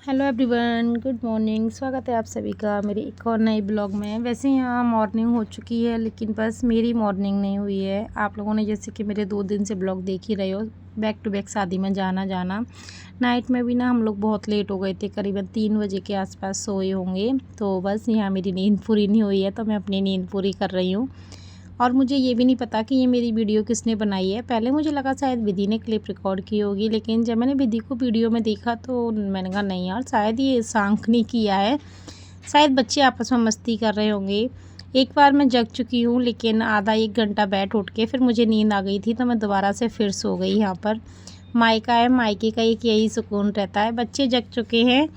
Hello everyone, good morning. स्वागत है आप सभी का मेरे एक और नए ब्लॉग में। वैसे यहाँ मॉर्निंग हो चुकी है, लेकिन बस मेरी मॉर्निंग नहीं हुई है। आप लोगों ने जैसे कि मेरे 2 दिन से ब्लॉग देख ही रहे हो, बैक टू बैक शादी में जाना जाना। नाइट में भी ना हम लोग बहुत लेट हो गए थे, करीबन 3 बजे के आसपास सोए होंगे। तो बस यहाँ मेरी नींद पूरी नहीं हुई है, तो मैं अपनी नींद पूरी कर रही हूँ। और मुझे ये भी नहीं पता कि ये मेरी वीडियो किसने बनाई है। पहले मुझे लगा शायद विधि ने क्लिप रिकॉर्ड की होगी, लेकिन जब मैंने विधि को वीडियो में देखा तो मैंने कहा नहीं यार, शायद ये सांक ने किया है। शायद बच्चे आपस में मस्ती कर रहे होंगे। एक बार मैं जग चुकी हूँ, लेकिन आधा 1 घंटा बैठ उठ के फिर मुझे नींद आ गई थी, तो मैं दोबारा से फिर सो गई। यहाँ पर मायका है, मायके का एक यही सुकून रहता है। बच्चे जग चुके हैं,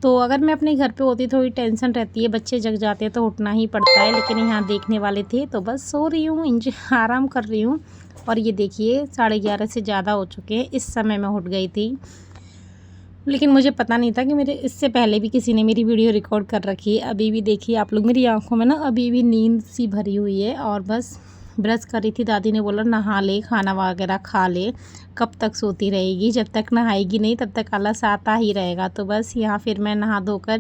तो अगर मैं अपने घर पे होती थोड़ी टेंशन रहती है, बच्चे जग जाते हैं तो उठना ही पड़ता है। लेकिन यहाँ देखने वाले थे तो बस सो रही हूँ, आराम कर रही हूँ। और ये देखिए 11:30 से ज़्यादा हो चुके हैं, इस समय मैं उठ गई थी। लेकिन मुझे पता नहीं था कि मेरे इससे पहले भी किसी ने मेरी वीडियो रिकॉर्ड कर रखी है। अभी भी देखिए आप लोग, मेरी आंखों में ना अभी भी नींद सी भरी हुई है। और बस ब्रश कर रही थी, दादी ने बोला नहा ले, खाना वगैरह खा ले, कब तक सोती रहेगी, जब तक नहाएगी नहीं तब तक आलस आता ही रहेगा। तो बस यहाँ फिर मैं नहा धोकर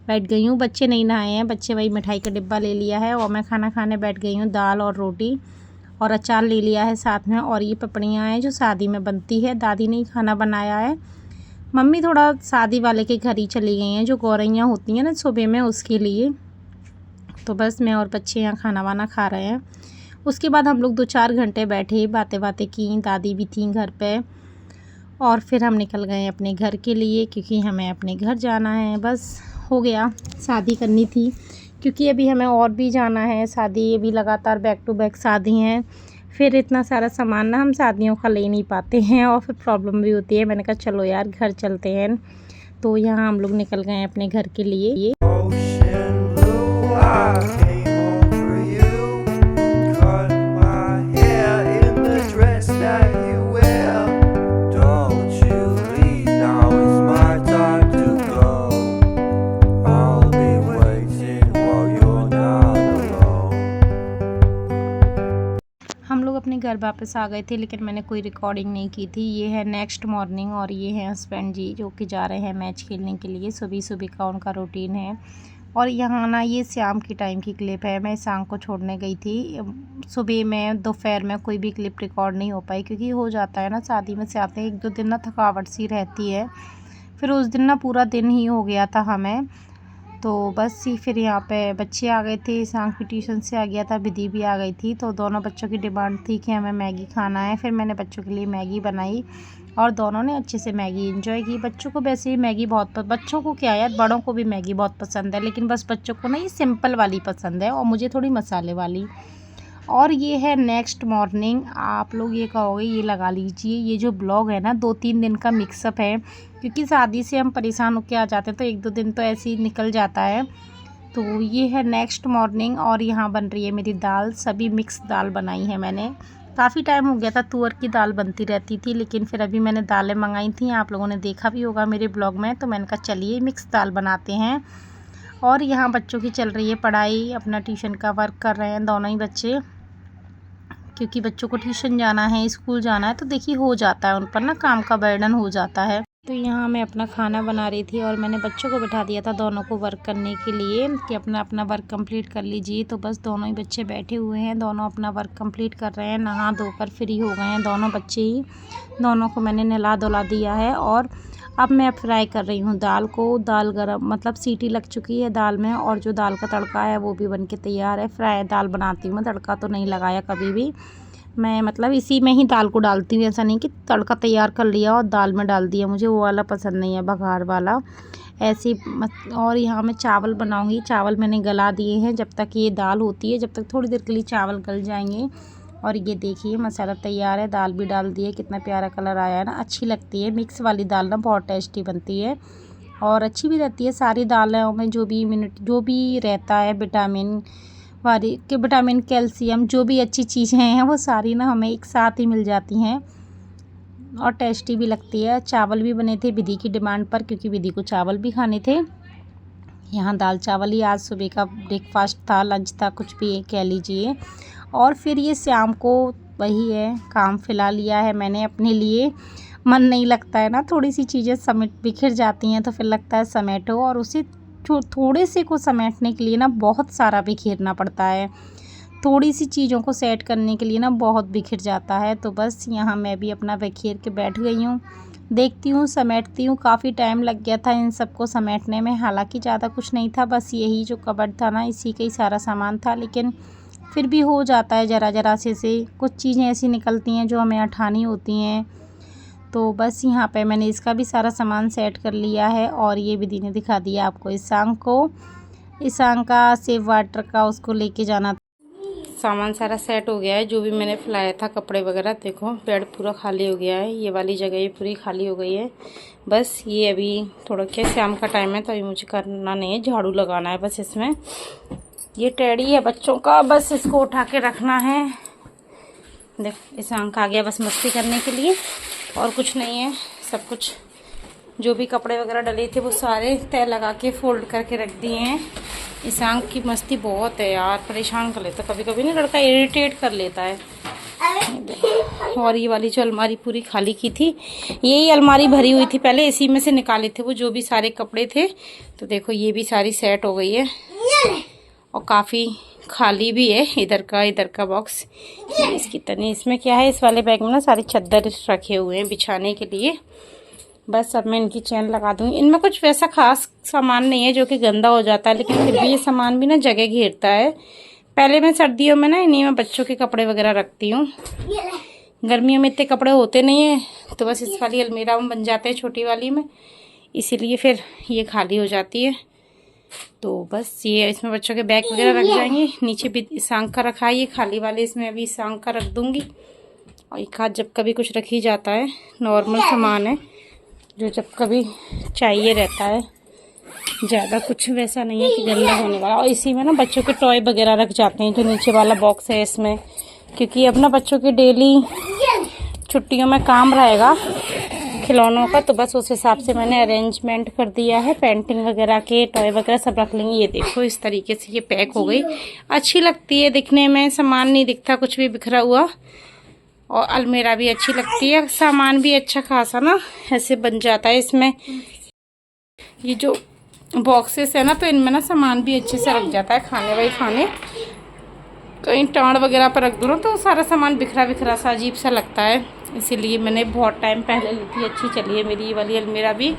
बैठ गई हूँ। बच्चे नहीं नहाए हैं, बच्चे वही मिठाई का डिब्बा ले लिया है और मैं खाना खाने बैठ गई हूँ। दाल और रोटी और अचार ले लिया है साथ में, और ये पपड़ियाँ हैं जो शादी में बनती है। दादी ने ही खाना बनाया है। मम्मी थोड़ा शादी वाले के घर ही चली गई हैं, जो गौरैयाँ होती हैं ना सुबह में, उसके लिए। तो बस मैं और बच्चे यहाँ खाना वाना खा रहे हैं। उसके बाद हम लोग 2-4 घंटे बैठे, बातें बातें की, दादी भी थी घर पे। और फिर हम निकल गए अपने घर के लिए, क्योंकि हमें अपने घर जाना है। बस हो गया, शादी करनी थी, क्योंकि अभी हमें और भी जाना है शादी। अभी लगातार बैक टू बैक शादी हैं, फिर इतना सारा सामान ना हम शादियों का ले नहीं पाते हैं, और फिर प्रॉब्लम भी होती है। मैंने कहा चलो यार घर चलते हैं। तो यहाँ हम लोग निकल गए अपने घर के लिए। Ocean blue, I came home for you. Cut my hair in the dress that you wear. Don't you leave, now it's my time to go. I'll be waiting while you're not alone. हम लोग अपने घर वापस आ गए थे, लेकिन मैंने कोई रिकॉर्डिंग नहीं की थी। ये है नेक्स्ट मॉर्निंग, और ये है हस्बैंड जी जो कि जा रहे हैं मैच खेलने के लिए। सुबह सुबह का उनका रूटीन है। और यहाँ ना ये शाम की टाइम की क्लिप है। मैं शाम को छोड़ने गई थी। सुबह में दोपहर में कोई भी क्लिप रिकॉर्ड नहीं हो पाई, क्योंकि हो जाता है ना, शादी में से आते हैं 1-2 दिन ना थकावट सी रहती है। फिर उस दिन ना पूरा दिन ही हो गया था हमें। तो बस ही फिर यहाँ पे बच्चे आ गए थे, सांग भी ट्यूशन से आ गया था, विधि भी आ गई थी। तो दोनों बच्चों की डिमांड थी कि हमें मैगी खाना है। फिर मैंने बच्चों के लिए मैगी बनाई, और दोनों ने अच्छे से मैगी एंजॉय की। बच्चों को वैसे ही मैगी बहुत बच्चों को क्या यार, बड़ों को भी मैगी बहुत पसंद है, लेकिन बस बच्चों को ना ये सिंपल वाली पसंद है, और मुझे थोड़ी मसाले वाली। और ये है नेक्स्ट मॉर्निंग। आप लोग ये कहोगे, ये लगा लीजिए, ये जो ब्लॉग है ना 2-3 दिन का मिक्सअप है, क्योंकि शादी से हम परेशान होकर आ जाते हैं, तो 1-2 दिन तो ऐसे ही निकल जाता है। तो ये है नेक्स्ट मॉर्निंग, और यहाँ बन रही है मेरी दाल। सभी मिक्स दाल बनाई है मैंने। काफ़ी टाइम हो गया था, तुअर की दाल बनती रहती थी, लेकिन फिर अभी मैंने दालें मंगाई थी, आप लोगों ने देखा भी होगा मेरे ब्लॉग में। तो मैंने कहा चलिए मिक्स दाल बनाते हैं। और यहाँ बच्चों की चल रही है पढ़ाई, अपना ट्यूशन का वर्क कर रहे हैं दोनों ही बच्चे, क्योंकि बच्चों को ट्यूशन जाना है, स्कूल जाना है, तो देखिए हो जाता है उन पर ना, काम का बर्डन हो जाता है। तो यहाँ मैं अपना खाना बना रही थी, और मैंने बच्चों को बिठा दिया था दोनों को वर्क करने के लिए, कि अपना अपना वर्क कंप्लीट कर लीजिए। तो बस दोनों ही बच्चे बैठे हुए हैं, दोनों अपना वर्क कंप्लीट कर रहे हैं। नहा धोकर फ्री हो गए हैं दोनों बच्चे ही। दोनों को मैंने नहला धुला दिया है, और अब मैं फ्राई कर रही हूँ दाल को। दाल गरम, मतलब सीटी लग चुकी है दाल में, और जो दाल का तड़का है वो भी बन के तैयार है। फ्राई दाल बनाती हूँ मैं, तड़का तो नहीं लगाया कभी भी मैं, मतलब इसी में ही दाल को डालती हूँ। ऐसा नहीं कि तड़का तैयार कर लिया और दाल में डाल दिया, मुझे वो वाला पसंद नहीं है, बघार वाला ऐसे। और यहाँ मैं चावल बनाऊँगी। चावल मैंने गला दिए हैं, जब तक ये दाल होती है, जब तक थोड़ी देर के लिए चावल गल जाएंगे। और ये देखिए मसाला तैयार है, दाल भी डाल दी है, कितना प्यारा कलर आया है ना, अच्छी लगती है। मिक्स वाली दाल ना बहुत टेस्टी बनती है, और अच्छी भी रहती है। सारी दालों में जो भी रहता है विटामिन वाली के, विटामिन कैल्शियम, जो भी अच्छी चीज़ें हैं वो सारी ना हमें एक साथ ही मिल जाती हैं, और टेस्टी भी लगती है। चावल भी बने थे विधि की डिमांड पर, क्योंकि विधि को चावल भी खाने थे। यहाँ दाल चावल ही आज सुबह का ब्रेकफास्ट था, लंच था, कुछ भी कह लीजिए। और फिर ये शाम को वही है काम, फिलहाल लिया है मैंने अपने लिए। मन नहीं लगता है ना, थोड़ी सी चीज़ें समेट बिखर जाती हैं तो फिर लगता है समेटो, और उसे थोड़े से को समेटने के लिए ना बहुत सारा बिखेरना पड़ता है। थोड़ी सी चीज़ों को सेट करने के लिए ना बहुत बिखर जाता है। तो बस यहाँ मैं भी अपना बिखेर के बैठ गई हूँ, देखती हूँ, समेटती हूँ। काफ़ी टाइम लग गया था इन सबको समेटने में, हालांकि ज़्यादा कुछ नहीं था, बस यही जो कबर्ड था ना इसी का ही सारा सामान था, लेकिन फिर भी हो जाता है ज़रा ज़रा से कुछ चीज़ें ऐसी निकलती हैं जो हमें उठानी होती हैं। तो बस यहाँ पे मैंने इसका भी सारा सामान सेट कर लिया है। और ये विधि ने दिखा दिया आपको ईशांक को, ईशांक का सेव वाटर का उसको लेके जाना। सामान सारा सेट हो गया है, जो भी मैंने फैलाया था कपड़े वगैरह। देखो बेड पूरा खाली हो गया है, ये वाली जगह ये पूरी खाली हो गई है। बस ये अभी थोड़ा क्या शाम का टाइम है तो अभी मुझे करना नहीं है, झाड़ू लगाना है बस इसमें। ये टेडी है बच्चों का, बस इसको उठा के रखना है। देख ईशांक आ गया बस मस्ती करने के लिए, और कुछ नहीं है। सब कुछ जो भी कपड़े वगैरह डले थे वो सारे तय लगा के फोल्ड करके रख दिए हैं। ईशांक की मस्ती बहुत है यार, परेशान कर लेता कभी कभी ना, लड़का इरिटेट कर लेता है। और ये वाली जो अलमारी पूरी खाली की थी, यही अलमारी भरी हुई थी पहले, इसी में से निकाले थे वो जो भी सारे कपड़े थे। तो देखो ये भी सारी सेट हो गई है, और काफ़ी खाली भी है इधर का बॉक्स। इसकी तनी इसमें क्या है, इस वाले बैग में ना सारी चादर रखे हुए हैं बिछाने के लिए। बस अब मैं इनकी चैन लगा दूंगी। इनमें कुछ वैसा खास सामान नहीं है जो कि गंदा हो जाता है, लेकिन फिर भी ये सामान भी ना जगह घेरता है। पहले मैं सर्दियों में ना इन्हीं में बच्चों के कपड़े वगैरह रखती हूँ, गर्मियों में इतने कपड़े होते नहीं हैं, तो बस इस वाली अलमीरा में बन जाते हैं छोटी वाली में, इसीलिए फिर ये खाली हो जाती है। तो बस ये इसमें बच्चों के बैग वगैरह रख जाएंगे। नीचे भी ईशांक का रखा है, ये खाली वाले इसमें अभी ईशांक का रख दूंगी। और एक हाथ जब कभी कुछ रख ही जाता है, नॉर्मल सामान है जो जब कभी चाहिए रहता है, ज़्यादा कुछ वैसा नहीं है कि गंदा होने वाला। और इसी में ना बच्चों के टॉय वगैरह रख जाते हैं, जो नीचे वाला बॉक्स है इसमें, क्योंकि अब ना बच्चों की डेली छुट्टियों में काम रहेगा खिलौनों का, तो बस उस हिसाब से मैंने अरेंजमेंट कर दिया है। पेंटिंग वगैरह के टॉय वगैरह सब रख लेंगे। ये देखो इस तरीके से ये पैक हो गई, अच्छी लगती है दिखने में, सामान नहीं दिखता कुछ भी बिखरा हुआ, और अलमीरा भी अच्छी लगती है, सामान भी अच्छा खासा ना ऐसे बन जाता है इसमें। ये जो बॉक्सेस है ना, तो इनमें ना सामान भी अच्छे से रख जाता है, खाने कहीं टाँड़ वगैरह पर रख दो ना तो सारा सामान बिखरा बिखरा सा अजीब सा लगता है। इसीलिए मैंने बहुत टाइम पहले ली थी, अच्छी चली है मेरी ये वाली अलमीरा भी।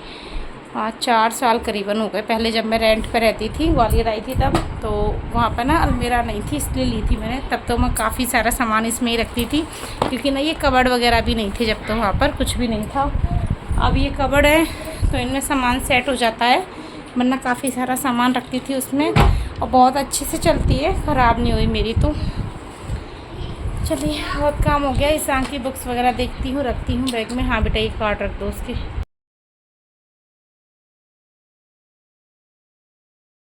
4 साल करीबन हो गए। पहले जब मैं रेंट पे रहती थी, ग्वालियर आई थी तब, तो वहाँ पर ना अलमीरा नहीं थी, इसलिए ली थी मैंने। तब तो मैं काफ़ी सारा सामान इसमें ही रखती थी, क्योंकि ना ये कबर्ड वगैरह भी नहीं थे जब, तो वहाँ पर कुछ भी नहीं था। अब ये कबर्ड है तो इनमें सामान सेट हो जाता है, वरना काफ़ी सारा सामान रखती थी उसमें, और बहुत अच्छे से चलती है, ख़राब नहीं हुई मेरी। तो चलिए बहुत काम हो गया। ईशांक की बुक्स वगैरह देखती हूँ, रखती हूँ बैग में। हाँ बेटा ये कार्ड रख दो उसके।